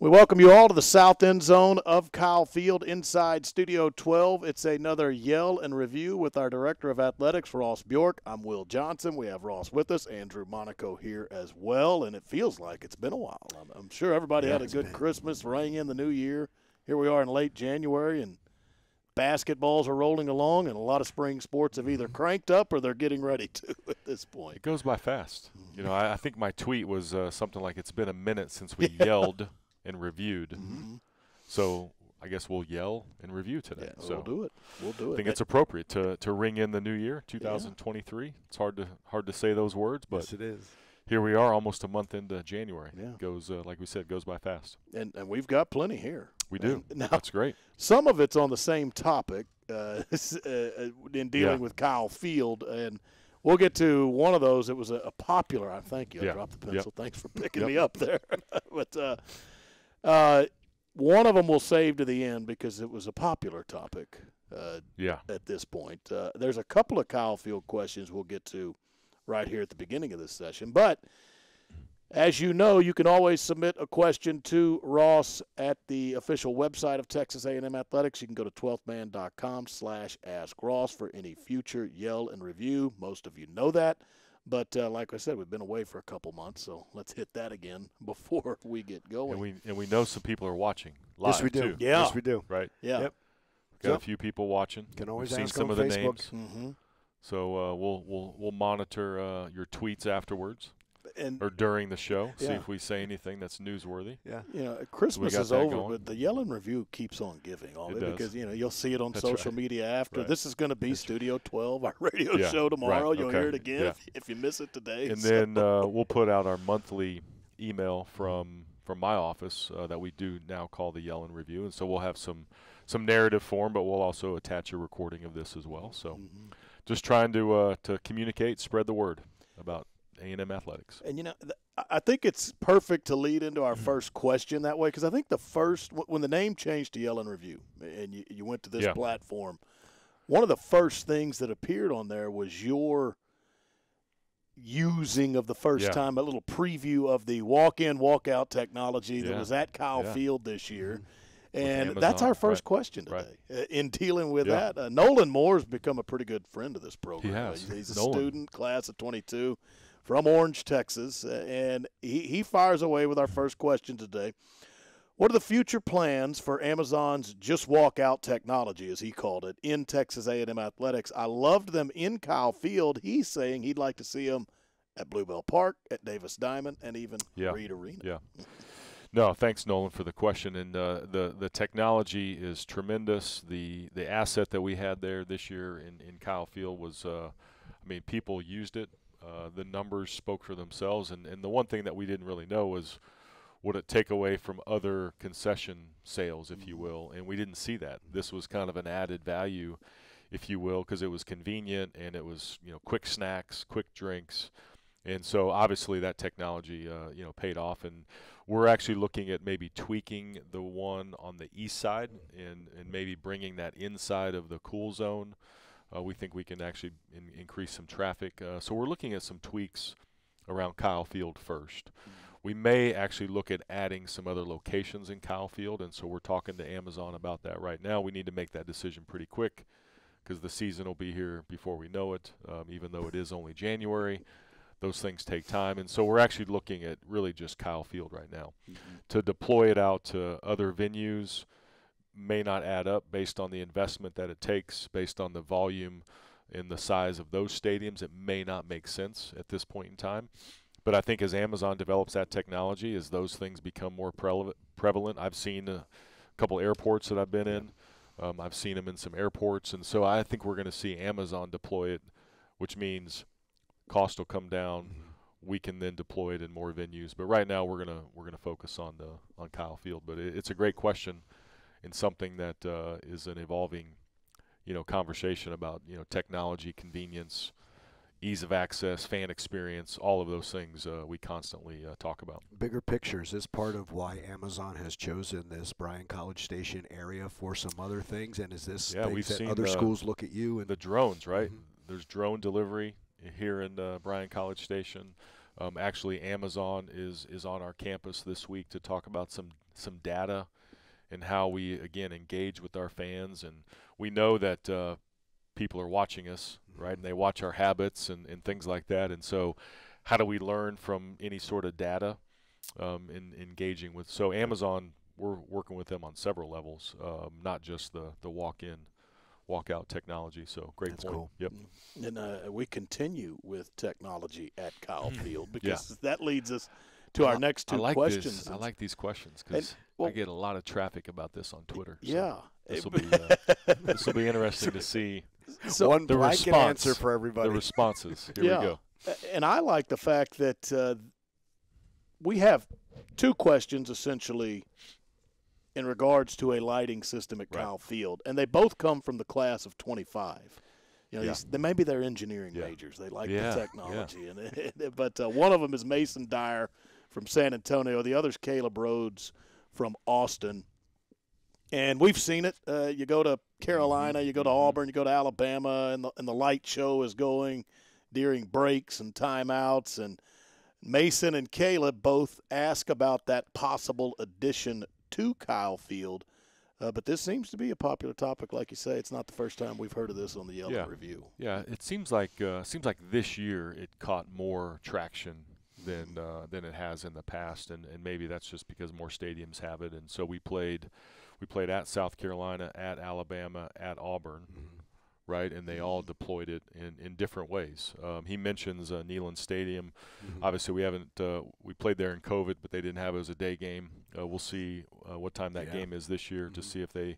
We welcome you all to the south end zone of Kyle Field inside Studio 12. It's another Yell and Review with our Director of Athletics, Ross Bjork. I'm Will Johnson. We have Ross with us, Andrew Monaco here as well, and it feels like it's been a while. I'm sure everybody had a good Christmas, rang in the new year. Here we are in late January, and basketballs are rolling along, and a lot of spring sports have either cranked up or they're getting ready to at this point. It goes by fast. You know, I think my tweet was something like, it's been a minute since we yelled and reviewed. So I guess we'll yell and review today. Yeah, so we'll do it. We'll do it. I think it's appropriate to ring in the new year, 2023. Yeah. It's hard to say those words, but yes, it is. Here we are, almost a month into January. Yeah. Goes like we said, goes by fast. And we've got plenty here. We do. Now, that's great. Some of it's on the same topic in dealing with Kyle Field, and we'll get to one of those. It was a popular. I thank you. I dropped the pencil. Thanks for picking me up there. But one of them we'll save to the end because it was a popular topic. At this point, there's a couple of Kyle Field questions we'll get to right here at the beginning of this session. But as you know, you can always submit a question to Ross at the official website of Texas A&M Athletics. You can go to 12thman.com/askross for any future Yell and Review. Most of you know that. But like I said, we've been away for a couple months, so let's hit that again before we get going. And we know some people are watching live, yes, we do. Too. Yeah. Yes, we do. Right? Yeah. Yep. Got a few people watching. Can always We've seen ask some on of the Facebook. names. So we'll monitor your tweets afterwards or during the show. See if we say anything that's newsworthy. Yeah. You know, Christmas is over, but the Yell and Review keeps on giving on it because you'll see it on social media after. Right. This is going to be Studio 12, our radio show tomorrow. Right. You'll hear it again if you miss it today. And then we'll put out our monthly email from my office that we do now call the Yell and Review, and so we'll have some narrative form, but we'll also attach a recording of this as well. So just trying to communicate, spread the word about A&M athletics. And, you know, I think it's perfect to lead into our first question that way because I think when the name changed to Yell and Review and you went to this platform, one of the first things that appeared on there was your using of the first time, a little preview of the walk-in, walk-out technology that was at Kyle Field this year. And Amazon, that's our first question today in dealing with that. Nolan Moore's become a pretty good friend of this program. He has. He's a student, class of 22, from Orange, Texas, and he fires away with our first question today. What are the future plans for Amazon's Just Walk Out technology, as he called it, in Texas A&M Athletics? I loved them in Kyle Field. He's saying he'd like to see them at Bluebell Park, at Davis Diamond, and even Reed Arena. Yeah. No, thanks, Nolan, for the question. And the technology is tremendous. The asset that we had there this year in Kyle Field was, people used it. The numbers spoke for themselves. And the one thing that we didn't really know was would it take away from other concession sales, if you will. And we didn't see that. This was kind of an added value, if you will, because it was convenient and it was quick snacks, quick drinks. And so obviously that technology, paid off, and we're actually looking at maybe tweaking the one on the east side and maybe bringing that inside of the cool zone. We think we can actually increase some traffic. So we're looking at some tweaks around Kyle Field first. We may actually look at adding some other locations in Kyle Field, and so we're talking to Amazon about that right now. We need to make that decision pretty quick because the season will be here before we know it, even though it is only January. Those things take time, and so we're actually looking at really just Kyle Field right now. To deploy it out to other venues may not add up based on the investment that it takes, based on the volume and the size of those stadiums. It may not make sense at this point in time. But I think as Amazon develops that technology, as those things become more prevalent, I've seen a couple airports that I've been in. I've seen them in some airports, and so I think we're going to see Amazon deploy it, which means cost will come down. We can then deploy it in more venues. But right now we're gonna focus on Kyle Field. But it's a great question and something that is an evolving, conversation about technology, convenience, ease of access, fan experience, all of those things we constantly talk about. Bigger pictures is part of why Amazon has chosen this Bryan College Station area for some other things, and is this things that other schools look at you and the drones, right? There's drone delivery here in Bryan College Station. Actually, Amazon is on our campus this week to talk about some data and how we, again, engage with our fans. And we know that people are watching us, right? And they watch our habits and things like that. And so how do we learn from any sort of data in engaging with? So Amazon, we're working with them on several levels, not just the walk-in, walk-out technology. So great That's point. Cool. Yep. And we continue with technology at Kyle Field because that leads us to our next two questions. I like these questions because I get a lot of traffic about this on Twitter. Yeah. So this will be interesting to see. So one the blanket response, answer for everybody. The responses. Here we go. And I like the fact that we have two questions essentially in regards to a lighting system at Kyle Field, and they both come from the class of 25. You know, maybe they're engineering majors. They like the technology, but one of them is Mason Dyer from San Antonio. The other's Caleb Rhodes from Austin. And we've seen it. You go to Carolina, you go to Auburn, you go to Alabama, and the light show is going during breaks and timeouts. And Mason and Caleb both ask about that possible addition to Kyle Field. But this seems to be a popular topic, like you say. It's not the first time we've heard of this on the Yellow Review. Yeah, it seems like this year it caught more traction than it has in the past, and maybe that's just because more stadiums have it. And so we played at South Carolina, at Alabama, at Auburn, right? And they all deployed it in different ways. He mentions Neyland Stadium. Obviously, we played there in COVID, but they didn't have it as a day game. We'll see what time that game is this year to see if they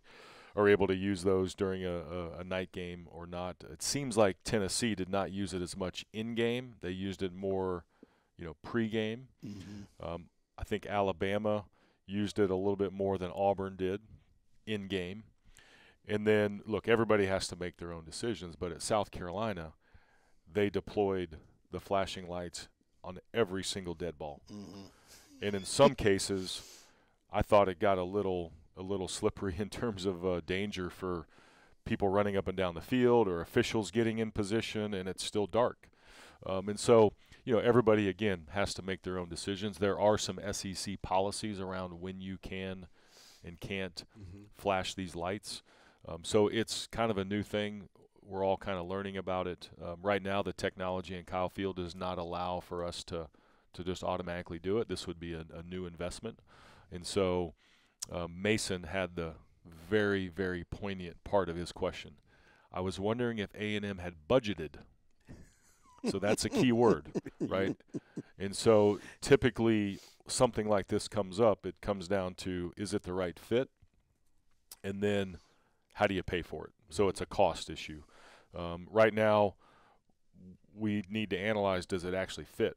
are able to use those during a night game or not. It seems like Tennessee did not use it as much in-game. They used it more, pre-game. I think Alabama used it a little bit more than Auburn did in-game. And then, look, everybody has to make their own decisions, but at South Carolina, they deployed the flashing lights on every single dead ball. And in some cases, I thought it got a little slippery in terms of danger for people running up and down the field or officials getting in position, and it's still dark. And so, everybody, again, has to make their own decisions. There are some SEC policies around when you can and can't flash these lights. So it's kind of a new thing. We're all kind of learning about it. Right now, the technology in Kyle Field does not allow for us to just automatically do it. This would be a new investment. And so Mason had the very, very poignant part of his question. I was wondering if A&M had budgeted. So that's a key word, right? And so typically something like this comes up. It comes down to, is it the right fit? And then how do you pay for it? So it's a cost issue. Right now, we need to analyze, does it actually fit?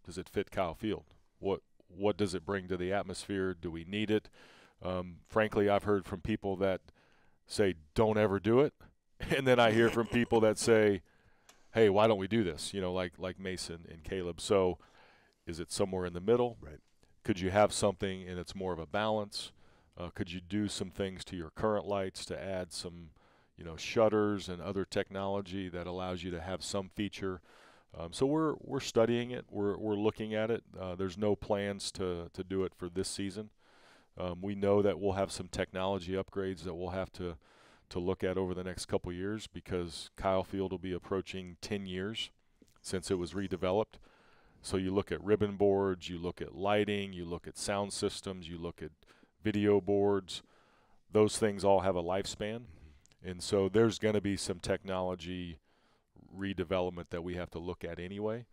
Does it fit Kyle Field? What does it bring to the atmosphere? Do we need it? Frankly, I've heard from people that say, don't ever do it. And then I hear from people that say, hey, why don't we do this? Like Mason and Caleb. So is it somewhere in the middle? Right. Could you have something and it's more of a balance? Could you do some things to your current lights to add some, shutters and other technology that allows you to have some feature? So we're studying it. We're looking at it. There's no plans to do it for this season. We know that we'll have some technology upgrades that we'll have to look at over the next couple years because Kyle Field will be approaching 10 years since it was redeveloped. So you look at ribbon boards, you look at lighting, you look at sound systems, you look at video boards. Those things all have a lifespan. And so there's going to be some technology redevelopment that we have to look at anyway.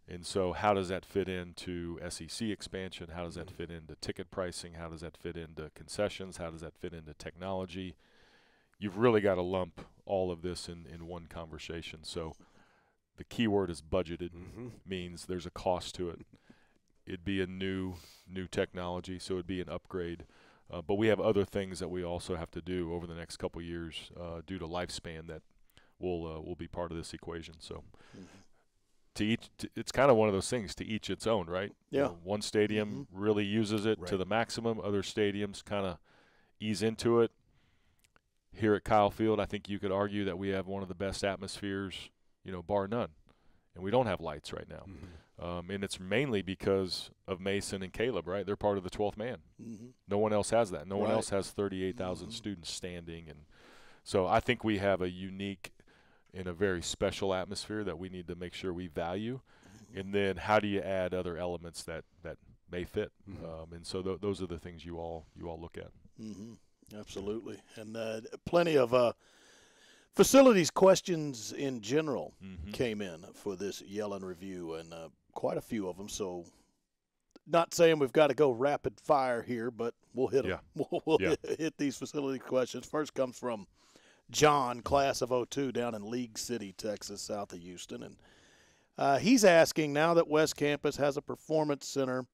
And so how does that fit into SEC expansion? How does that fit into ticket pricing? How does that fit into concessions? How does that fit into technology? You've really got to lump all of this in one conversation. So the key word is budgeted, means there's a cost to it. It'd be a new technology, so it'd be an upgrade. But we have other things that we also have to do over the next couple years due to lifespan that will be part of this equation. So it's kind of one of those things, to each its own, right? Yeah. One stadium really uses it to the maximum. Other stadiums kind of ease into it. Here at Kyle Field, I think you could argue that we have one of the best atmospheres, bar none. And we don't have lights right now. And it's mainly because of Mason and Caleb, right? They're part of the 12th man. Mm-hmm. No one else has that. No one Right. else has 38,000 students standing. And so I think we have a unique and a very special atmosphere that we need to make sure we value. And then how do you add other elements that may fit? And so those are the things you all look at. Absolutely. And plenty of facilities questions in general came in for this Yellen review, and quite a few of them. So not saying we've got to go rapid fire here, but we'll hit them. We'll hit these facility questions. First comes from John, class of 02, down in League City, Texas, south of Houston. And he's asking, now that West Campus has a performance center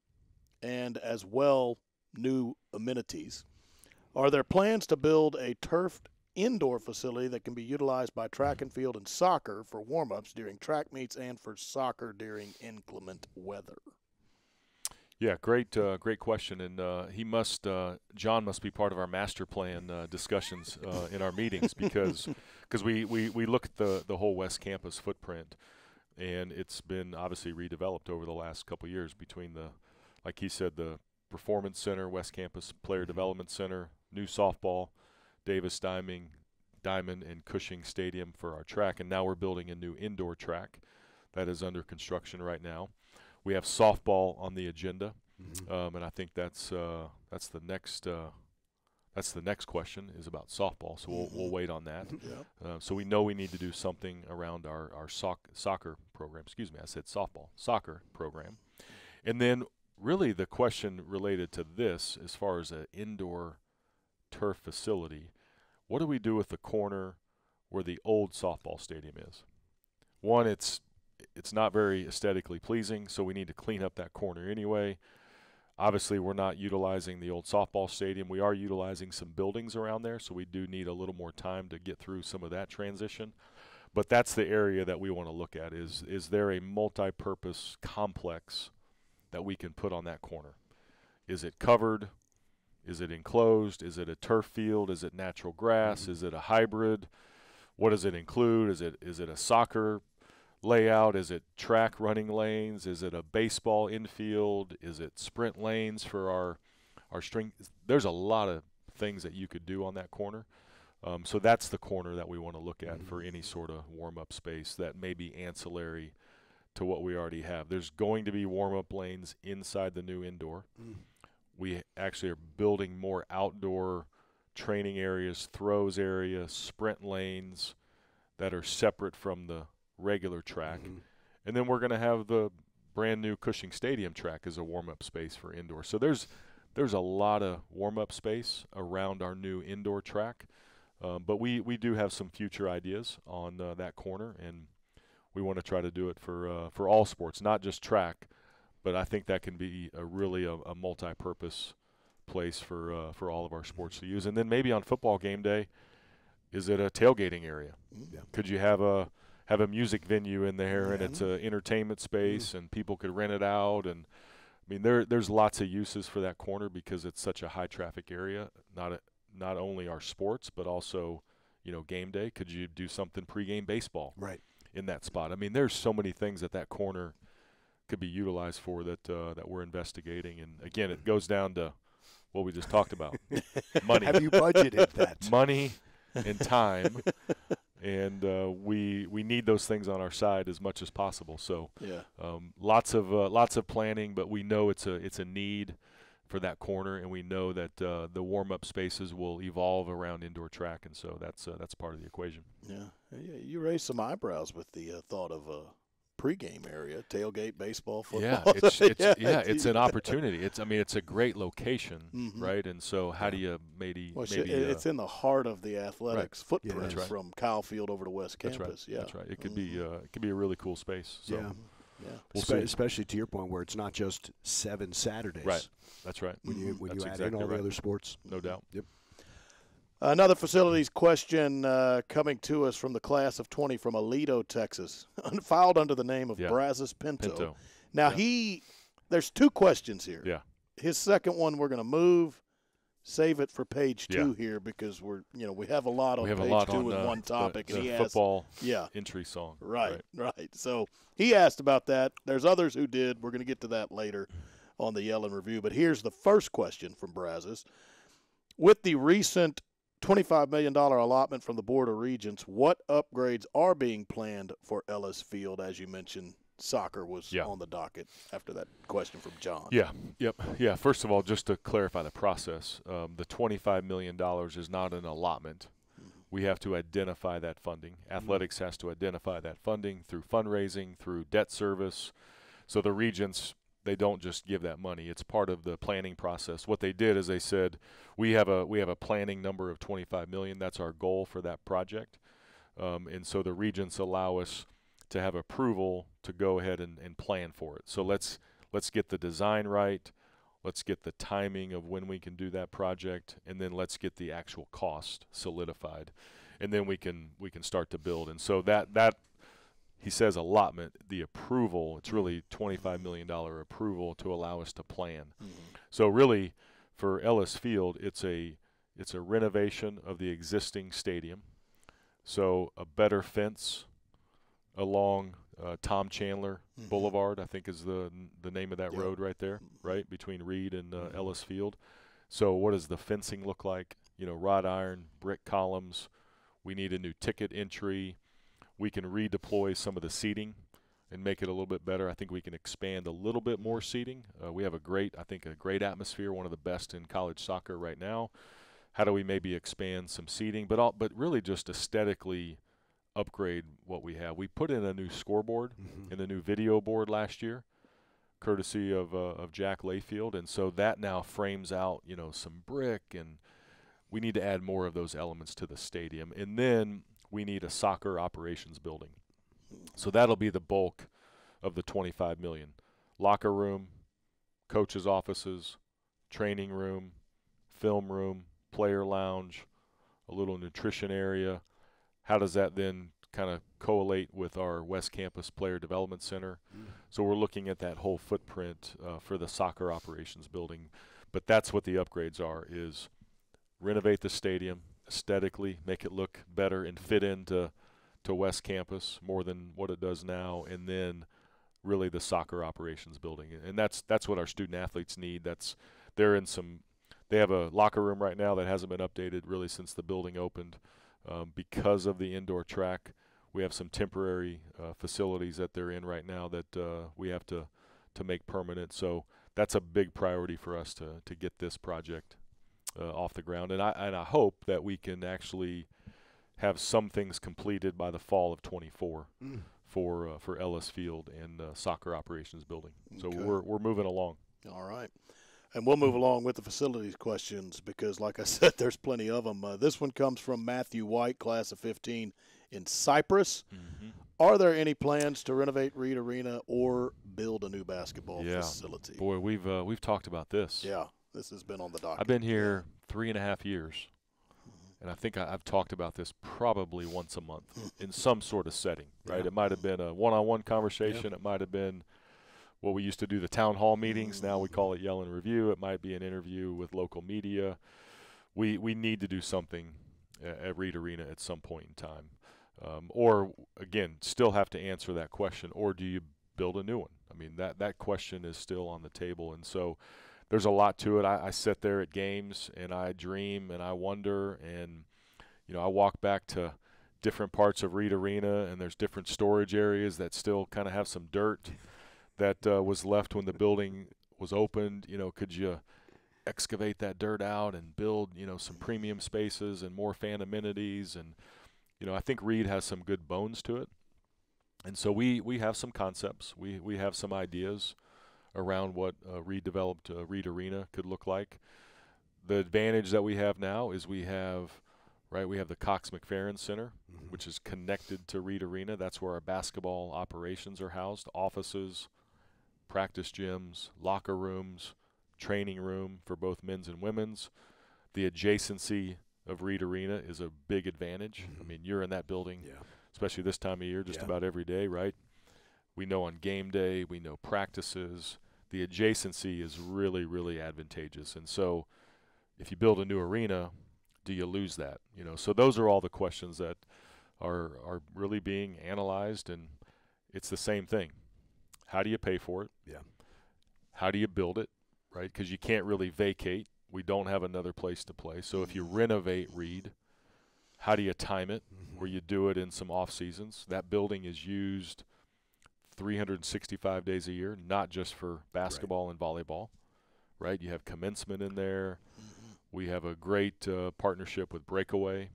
and as well new amenities, are there plans to build a turfed indoor facility that can be utilized by track and field and soccer for warm-ups during track meets and for soccer during inclement weather? Yeah, great question, and John must be part of our master plan discussions in our meetings because we look at the whole West Campus footprint, and it's been obviously redeveloped over the last couple of years between like he said, the Performance Center, West Campus Player Development Center, new softball, Davis Diamond and Cushing Stadium for our track, and now we're building a new indoor track that is under construction right now. We have softball on the agenda, and I think that's the next question is about softball. So we'll wait on that. So we know we need to do something around our soccer program. Excuse me, I said soccer program, and then really the question related to this, as far as an indoor turf facility, what do we do with the corner where the old softball stadium is? One, it's not very aesthetically pleasing, so we need to clean up that corner anyway. Obviously, we're not utilizing the old softball stadium. We are utilizing some buildings around there, so we do need a little more time to get through some of that transition. But that's the area that we want to look at is there a multi-purpose complex that we can put on that corner? Is it covered? Is it enclosed? Is it a turf field? Is it natural grass? Is it a hybrid? What does it include? Is it a soccer layout? Is it track running lanes? Is it a baseball infield? Is it sprint lanes for our string? There's a lot of things that you could do on that corner. So that's the corner that we want to look at for any sort of warm-up space that may be ancillary to what we already have. There's going to be warm-up lanes inside the new indoor. We actually are building more outdoor training areas, throws areas, sprint lanes that are separate from the regular track. And then we're going to have the brand new Cushing Stadium track as a warm-up space for indoor. So there's a lot of warm-up space around our new indoor track. But we do have some future ideas on that corner, and we want to try to do it for all sports, not just track, but I think that can be really a multi-purpose place for all of our sports to use. And then maybe on football game day, is it a tailgating area? Could you have a music venue in there, and it's an entertainment space, and people could rent it out? And I mean, there's lots of uses for that corner because it's such a high traffic area. Not only our sports, but also game day. Could you do something pregame baseball? Right. In that spot. I mean, there's so many things that corner could be utilized for that we're investigating. And again, it goes down to what we just talked about: money. Have you budgeted that? Money and time, and we need those things on our side as much as possible. So, lots of planning, but we know it's a need for that corner, and we know that the warm-up spaces will evolve around indoor track, and so that's part of the equation. Yeah, you raised some eyebrows with the thought of a pregame area, tailgate, baseball, football. Yeah, it's an opportunity. It's a great location, right? And so how do you maybe it's in the heart of the athletics footprint from Kyle Field over to West Campus. That's right. It could be a really cool space. So. Yeah, especially to your point where it's not just 7 Saturdays. Right, that's right. When you add in all the other sports. No doubt. Yep. Another facilities question coming to us from the class of 20 from Aledo, Texas, filed under the name of Brazos Pinto. Now there's 2 questions here. Yeah. His second one we're going to move save it for page 2 here because we have a lot on page 2 with one topic. The and he football has, entry song. Right. So he asked about that. There's others who did. We're going to get to that later on the Yell and Review. But here's the first question from Brazos. With the recent $25 million allotment from the Board of Regents, what upgrades are being planned for Ellis Field? As you mentioned, soccer was on the docket after that question from John. Yeah. First of all, just to clarify the process, the $25 million is not an allotment. We have to identify that funding. Athletics has to identify that funding through fundraising, through debt service. So the Regents, they don't just give that money. It's part of the planning process. What they did is they said, we have a planning number of $25 million. That's our goal for that project. And so the Regents allow us to have approval to go ahead and plan for it. So let's get the design right. Let's get the timing of when we can do that project, and then let's get the actual cost solidified, and then we can start to build. And so that he says allotment, the approval, it's really $25 million approval to allow us to plan. So really, for Ellis Field, it's a renovation of the existing stadium. So a better fence along Tom Chandler Boulevard, I think is the name of that road right there, right, between Reed and Ellis Field. So what does the fencing look like? Wrought iron, brick columns. We need a new ticket entry. We can redeploy some of the seating and make it a little bit better. I think we can expand a little bit more seating. We have a great atmosphere, one of the best in college soccer right now. How do we maybe expand some seating, but really just aesthetically upgrade what we have. We put in a new scoreboard and a new video board last year, courtesy of Jack Layfield, and so that now frames out some brick, and we need to add more of those elements to the stadium. And then we need a soccer operations building. So that'll be the bulk of the $25 million. Locker room, coaches' offices, training room, film room, player lounge, a little nutrition area. How does that then kind of collate with our West Campus Player Development Center? So we're looking at that whole footprint for the soccer operations building. But that's what the upgrades are, is renovate the stadium aesthetically, make it look better and fit into West Campus more than what it does now, and then really the soccer operations building. And that's what our student athletes need. They have a locker room right now that hasn't been updated really since the building opened. Because of the indoor track, we have some temporary facilities that they're in right now that we have to make permanent. So that's a big priority for us to get this project off the ground. And I hope that we can actually have some things completed by the fall of 24 for Ellis Field and soccer operations building. So we're moving along. All right. And we'll move along with the facilities questions because, like I said, there's plenty of them. This one comes from Matthew White, class of 15 in Cyprus. Are there any plans to renovate Reed Arena or build a new basketball facility? Boy, we've talked about this. Yeah, this has been on the docket. I've been here 3.5 years, and I think I've talked about this probably once a month in some sort of setting, right? It might have been a one-on-one conversation. It might have been what we used to do, the town hall meetings. Now we call it Yell and Review. It might be an interview with local media. We need to do something at Reed Arena at some point in time. Or, again, still have to answer that question, or do you build a new one? I mean, that question is still on the table. And so there's a lot to it. I sit there at games, and I dream, and I wonder, and, I walk back to different parts of Reed Arena, and there's different storage areas that still kind of have some dirt that was left when the building was opened. Could you excavate that dirt out and build, some premium spaces and more fan amenities? And, I think Reed has some good bones to it. And so we have some concepts. We have some ideas around what redeveloped Reed Arena could look like. The advantage that we have now is we have the Cox McFerrin Center, which is connected to Reed Arena. That's where our basketball operations are housed, offices, practice gyms, locker rooms, training room for both men's and women's. The adjacency of Reed Arena is a big advantage. I mean, you're in that building, especially this time of year, just about every day, right? We know on game day, we know practices. The adjacency is really, really advantageous. And so if you build a new arena, do you lose that? You know, so those are all the questions that are really being analyzed, and it's the same thing. How do you pay for it? Yeah. How do you build it, right? Because you can't really vacate. We don't have another place to play. So if you renovate Reed, how do you time it where you do it in some off seasons? That building is used 365 days a year, not just for basketball and volleyball, right? You have commencement in there. We have a great partnership with Breakaway,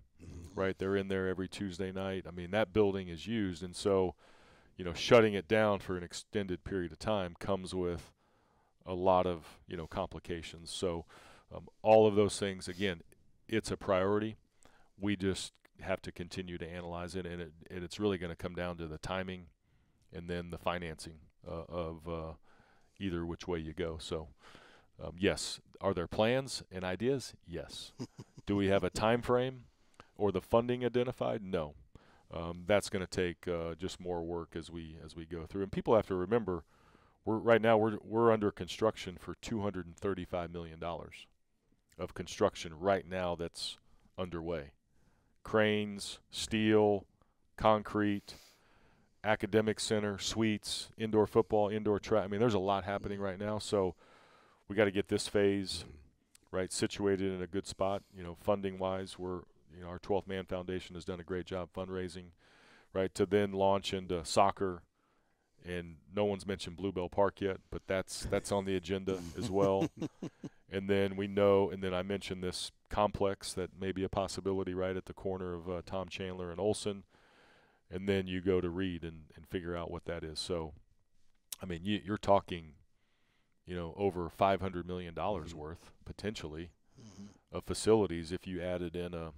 right? They're in there every Tuesday night. I mean, that building is used, and so, you know, shutting it down for an extended period of time comes with a lot of, you know, complications. So all of those things, again, it's a priority. We just have to continue to analyze it, and it's really going to come down to the timing and then the financing of either which way you go. So, yes, are there plans and ideas? Yes. Do we have a time frame or the funding identified? No. That's going to take just more work as we go through. And people have to remember, right now we're under construction for $235 million of construction right now that's underway. Cranes, steel, concrete, academic center, suites, indoor football, indoor track. I mean, there's a lot happening right now. So we got to get this phase right situated in a good spot. You know, funding wise, our 12th Man Foundation has done a great job fundraising, right, to then launch into soccer. And no one's mentioned Bluebell Park yet, but that's on the agenda as well. And then I mentioned this complex that may be a possibility right at the corner of Tom Chandler and Olson. And then you go to Reed and figure out what that is. So, I mean, you're talking, you know, over $500 million worth potentially of facilities if you added in a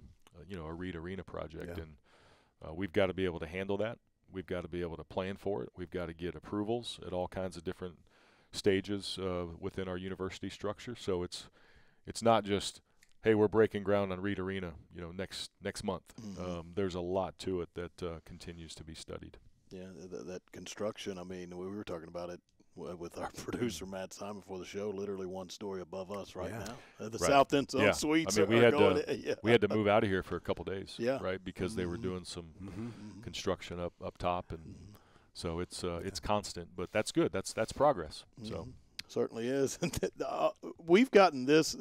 Reed Arena project. Yeah. And we've got to be able to handle that. We've got to be able to plan for it. We've got to get approvals at all kinds of different stages within our university structure. So it's not just, hey, we're breaking ground on Reed Arena, you know, next month. There's a lot to it that continues to be studied. Yeah, that construction. I mean, we were talking about it with our producer Matt Simon before the show. Literally one story above us right now. The South End Zone Suites. I mean, we had to move out of here for a couple days, right, because they were doing some construction up top, and so it's constant, but that's good. That's progress. So certainly is. We've gotten this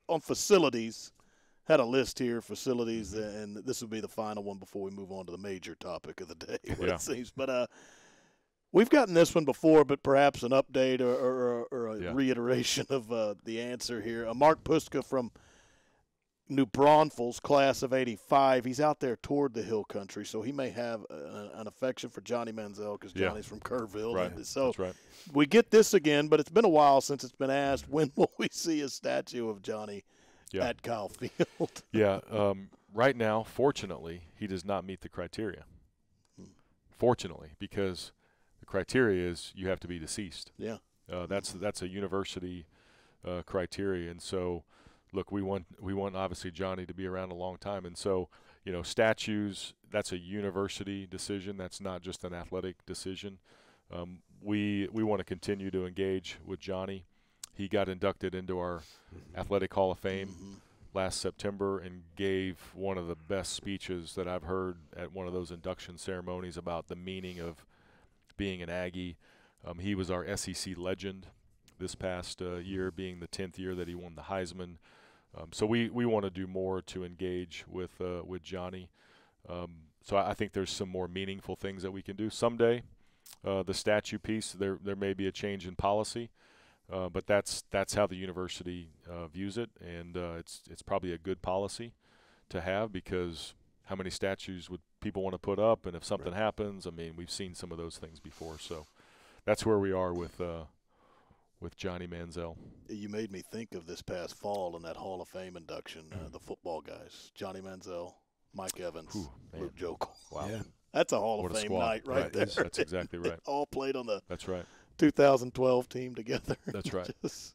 on facilities. Had a list here, facilities, and this will be the final one before we move on to the major topic of the day, it seems. But we've gotten this one before, but perhaps an update or a reiteration of the answer here. Mark Puska from New Braunfels, class of '85. He's out there toward the hill country, so he may have an affection for Johnny Manziel because Johnny's from Kerrville. Right. So that's right. We get this again, but it's been a while since it's been asked. When will we see a statue of Johnny at Kyle Field? Right now, fortunately, he does not meet the criteria. Fortunately, because the criteria is you have to be deceased. Yeah. That's a university criteria, and so look, we want obviously Johnny to be around a long time, and so, you know, statues, that's a university decision. That's not just an athletic decision. We want to continue to engage with Johnny. He got inducted into our Athletic Hall of Fame last September and gave one of the best speeches that I've heard at one of those induction ceremonies about the meaning of being an Aggie. He was our SEC legend this past year, being the 10th year that he won the Heisman. So we want to do more to engage with Johnny. So I think there's some more meaningful things that we can do. Someday, the statue piece, there may be a change in policy. But that's how the university views it, and it's probably a good policy to have, because how many statues would people want to put up, and if something happens, I mean, we've seen some of those things before. So that's where we are with Johnny Manziel. You made me think of this past fall in that Hall of Fame induction, the football guys, Johnny Manziel, Mike Evans, Luke Jokel. Wow. Yeah. That's a Hall of Fame night right there. That's exactly right. All played on the That's right. 2012 team together. That's right.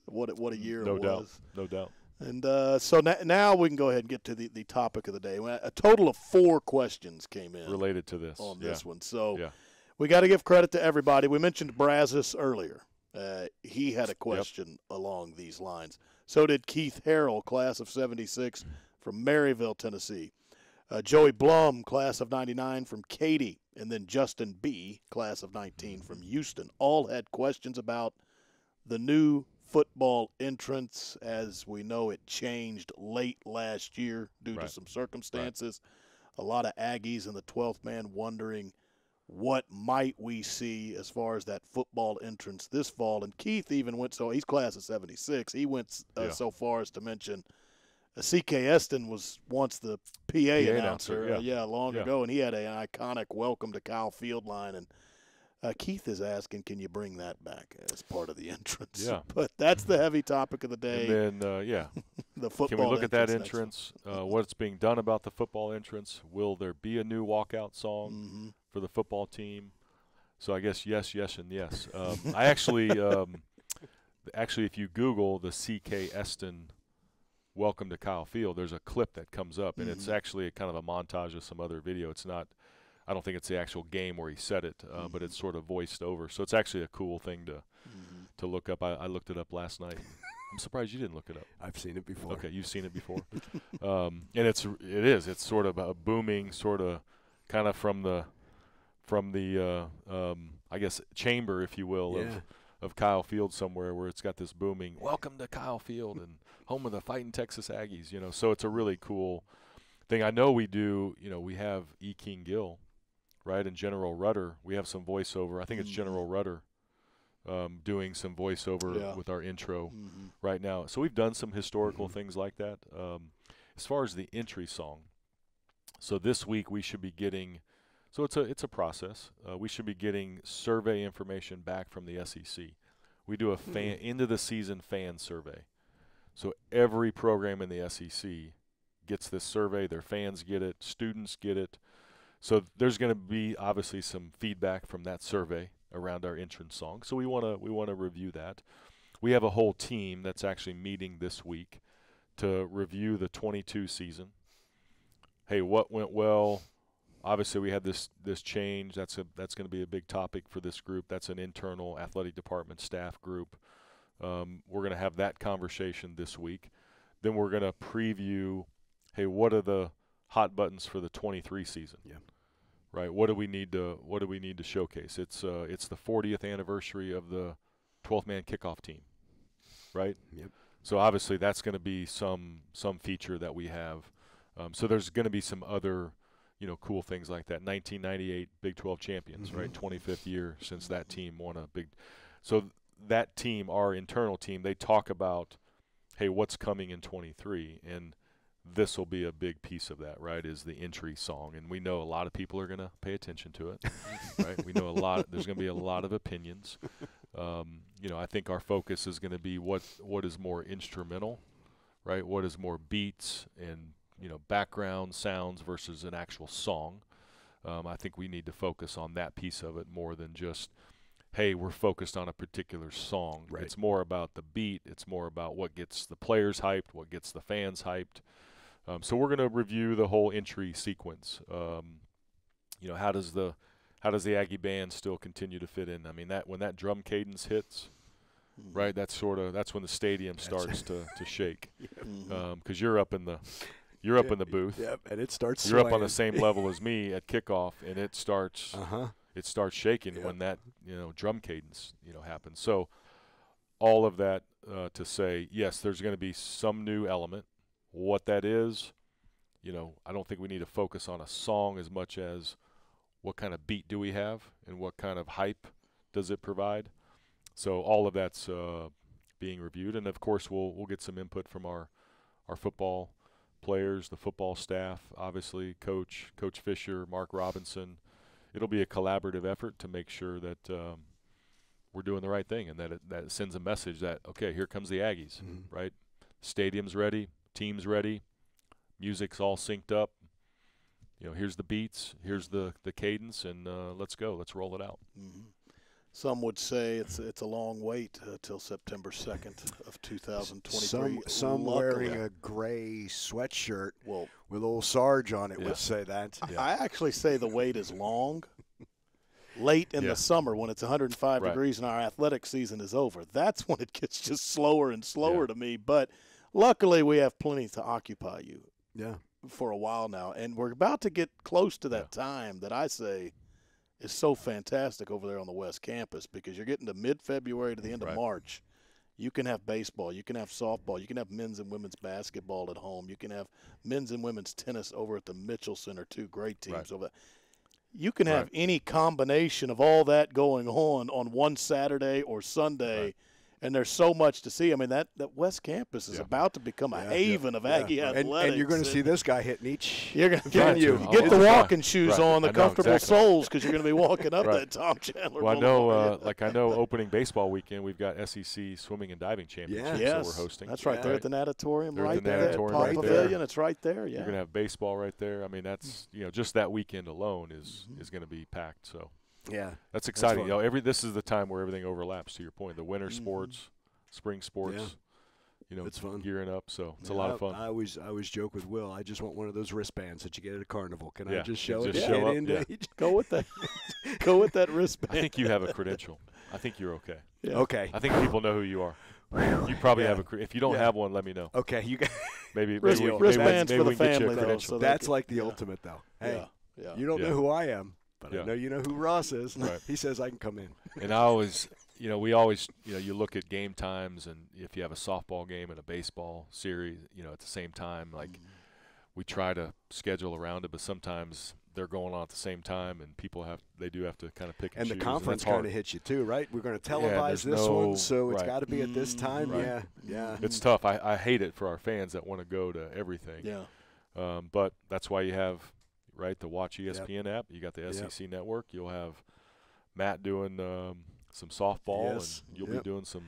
What a year it was. No doubt. And so now we can go ahead and get to the topic of the day. A total of 4 questions came in related to this on this one. So yeah. We got to give credit to everybody. We mentioned Brazos earlier. He had a question along these lines. So did Keith Harrell, class of 76 from Maryville, Tennessee. Joey Blum, class of 99 from Katy. And then Justin B., class of 19 from Houston. All had questions about the new football entrance. As we know, it changed late last year due to some circumstances. A lot of Aggies in the 12th man wondering what might we see as far as that football entrance this fall. And Keith even went, so he's class of 76. He went so far as to mention C.K. Eston was once the PA announcer long ago, and he had an iconic welcome to Kyle Field line. And Keith is asking, can you bring that back as part of the entrance? Yeah. But that's the heavy topic of the day. And then, the football can we look at that entrance? What's being done about the football entrance? Will there be a new walkout song for the football team? So I guess yes, and yes. I actually, if you Google the C.K. Eston welcome to Kyle Field, there's a clip that comes up, and it's actually kind of a montage of some other video. It's not, I don't think it's the actual game where he said it, but it's sort of voiced over. So it's actually a cool thing to look up. I looked it up last night. I'm surprised you didn't look it up. I've seen it before. Okay, you've seen it before. And it's sort of a booming, sort of kind of from the I guess chamber, if you will, of Kyle Field somewhere, where it's got this booming welcome to Kyle Field and home of the fighting Texas Aggies, so it's a really cool thing. I know we do, we have E. King Gill, right, and General Rudder. We have some voiceover. I think it's General Rudder doing some voiceover with our intro right now. So we've done some historical things like that. As far as the entry song, so this week we should be getting, so it's a process. We should be getting survey information back from the SEC. We do a end of the season fan survey. So every program in the SEC gets this survey. Their fans get it. Students get it. So there's going to be obviously some feedback from that survey around our entrance song. So we want to review that. We have a whole team that's actually meeting this week to review the 22 season. Hey, what went well? Obviously, we had this change. That's going to be a big topic for this group. That's an internal athletic department staff group. We're going to have that conversation this week. Then we're going to preview, hey, what are the hot buttons for the 23 season? Yeah. Right. What do we need to showcase? It's the 40th anniversary of the 12th man kickoff team. Right? Yep. So obviously that's going to be some feature that we have. So there's going to be some other cool things like that. 1998 Big 12 champions, right? 25th year since that team won a big. So that team, our internal team, they talk about, hey, what's coming in 23, and this will be a big piece of that, right? Is the entry song, and we know a lot of people are going to pay attention to it, right? We know there's going to be a lot of opinions. I think our focus is going to be what is more instrumental, right? What is more beats and background sounds versus an actual song. I think we need to focus on that piece of it more than just, hey, we're focused on a particular song. Right. It's more about the beat. It's more about what gets the players hyped, what gets the fans hyped. So we're going to review the whole entry sequence. How does the Aggie band still continue to fit in? I mean, that when that drum cadence hits, right, that's when the stadium starts to shake. Because you're up in the booth. Yep, and it starts You're swaying. up on the same level as me at kickoff, and it starts shaking when that drum cadence happens. So all of that to say, yes, there's going to be some new element. What that is, I don't think we need to focus on a song as much as what kind of beat do we have and what kind of hype does it provide. So all of that's being reviewed, and of course we'll get some input from our football players, the football staff, obviously Coach Fisher, Mark Robinson. It'll be a collaborative effort to make sure that we're doing the right thing and that it sends a message that, okay, here comes the Aggies, right? Stadium's ready, team's ready, music's all synced up. Here's the beats, here's the cadence, and let's go. Let's roll it out. Some would say it's a long wait till September 2nd of 2023. Some wearing a gray sweatshirt with old Sarge on it would say that. I actually say the wait is long. late in the summer when it's 105 right. degrees and our athletic season is over. That's when it gets just slower and slower to me. But luckily we have plenty to occupy you for a while now. And we're about to get close to that time that I say is so fantastic over there on the West Campus, because you're getting to mid-February to the end of March. You can have baseball. You can have softball. You can have men's and women's basketball at home. You can have men's and women's tennis over at the Mitchell Center, 2 great teams over there. You can have any combination of all that going on one Saturday or Sunday, and there's so much to see. I mean, that West Campus is about to become a haven of Aggie athletics. And you're going to see this guy hitting each you're gonna venue. Get the walking shoes on, the comfortable soles, because you're going to be walking up that Tom Chandler. Well, I know opening baseball weekend, we've got SEC swimming and diving championships that we're hosting. That's right. They're at the Natatorium, right there. Park Pavilion, it's right there. Yeah. You're going to have baseball right there. I mean, that's just that weekend alone is going to be packed. So that's exciting. This is the time where everything overlaps. To your point, the winter sports, spring sports. It's fun. Gearing up, so it's a lot of fun. I always joke with Will, I just want one of those wristbands that you get at a carnival. Can I just show it? Just show up. Go with that. Go with that wristband. I think you have a credential. I think you're okay. Okay. I think people know who you are. You probably have a. If you don't have one, let me know. Okay, you got maybe wristbands for the family. Though, so that's like the ultimate, though. Hey, you don't know who I am, but I know you know who Ross is. Right. He says I can come in. And I always. We always, you look at game times, and if you have a softball game and a baseball series, at the same time, like we try to schedule around it, but sometimes they're going on at the same time, and they do have to kind of pick and choose. And the conference kind of hits you too, right? We're going to televise this one, so it's got to be at this time. Right. Yeah. It's tough. I hate it for our fans that want to go to everything. Yeah. But that's why you have the Watch ESPN app. You got the SEC Network. You'll have Matt doing. Some softball, and you'll be doing some.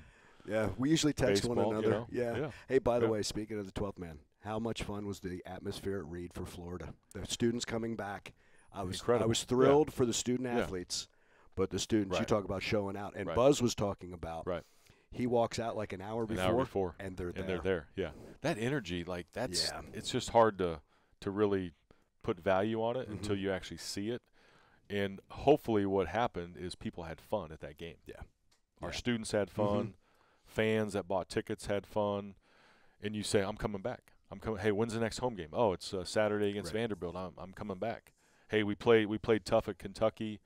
Yeah, we usually text baseball, one another. Yeah. Hey, by the way, speaking of the 12th man, how much fun was the atmosphere at Reed for Florida? The students coming back. I was thrilled for the student athletes, but the students, you talk about showing out. And Buzz was talking about. Right. He walks out like an hour before, and they're there. And they're there. Yeah. That energy, that's. It's just hard to really put value on it until you actually see it. And hopefully what happened is people had fun at that game. Yeah. Our students had fun. Fans that bought tickets had fun. And you say, I'm coming back. I'm coming. Hey, when's the next home game? Oh, it's Saturday against Vanderbilt. I'm coming back. Hey, we played tough at Kentucky,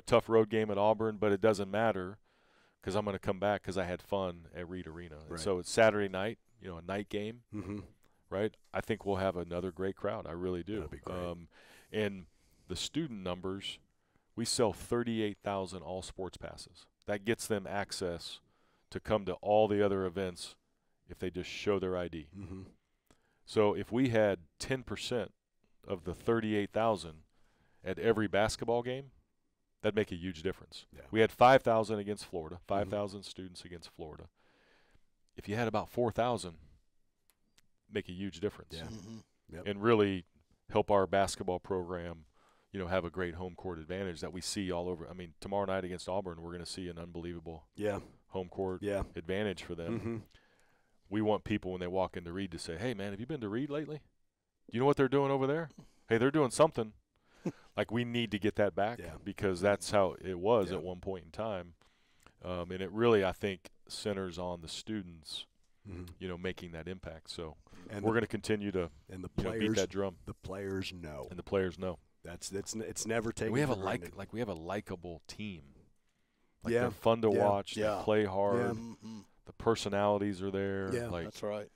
tough road game at Auburn, but it doesn't matter because I'm going to come back because I had fun at Reed Arena. And so it's Saturday night, a night game, right? I think we'll have another great crowd. I really do. That'd be great. And the student numbers, we sell 38,000 all sports passes. That gets them access to come to all the other events if they just show their ID. So if we had 10% of the 38,000 at every basketball game, that'd make a huge difference. Yeah. We had 5,000 against Florida, 5,000 students against Florida. If you had about 4,000, make a huge difference. Yeah. And really help our basketball program have a great home court advantage that we see all over. I mean, tomorrow night against Auburn, we're going to see an unbelievable home court advantage for them. We want people when they walk into Reed to say, hey, man, have you been to Reed lately? Do you know what they're doing over there? Hey, they're doing something. Like, we need to get that back because that's how it was at one point in time. And it really, I think, centers on the students, making that impact. So we're going to continue to beat that drum. The players know. And the players know. It's never taken. We have we have a likable team. They're fun to watch. They play hard. The personalities are there. Yeah, that's right.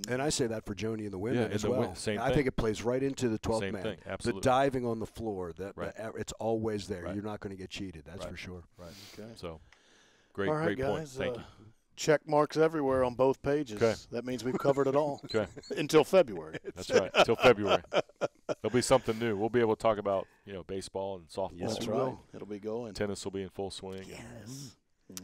And I say that for Joni and the women as well. Same I think it plays right into the 12th same man. Thing. Absolutely. The diving on the floor, it's always there. You're not going to get cheated. That's for sure. Right. Okay. So, great guys, point. Thank you. Check marks everywhere on both pages. Okay. That means we've covered it all. Okay. Until February. That's right. Until February. There'll be something new. We'll be able to talk about, baseball and softball. Yes, that's right. It'll be going. Tennis will be in full swing. Yes.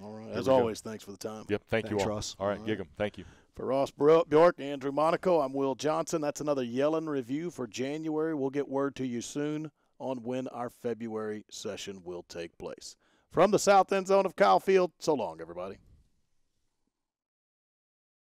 All right. As always, thanks for the time. Yep. Thanks you all. Ross. All right. Gig 'em. Thank you. For Ross Bjork, Andrew Monaco, I'm Will Johnson. That's another Yellen review for January. We'll get word to you soon on when our February session will take place. From the south end zone of Kyle Field, so long, everybody.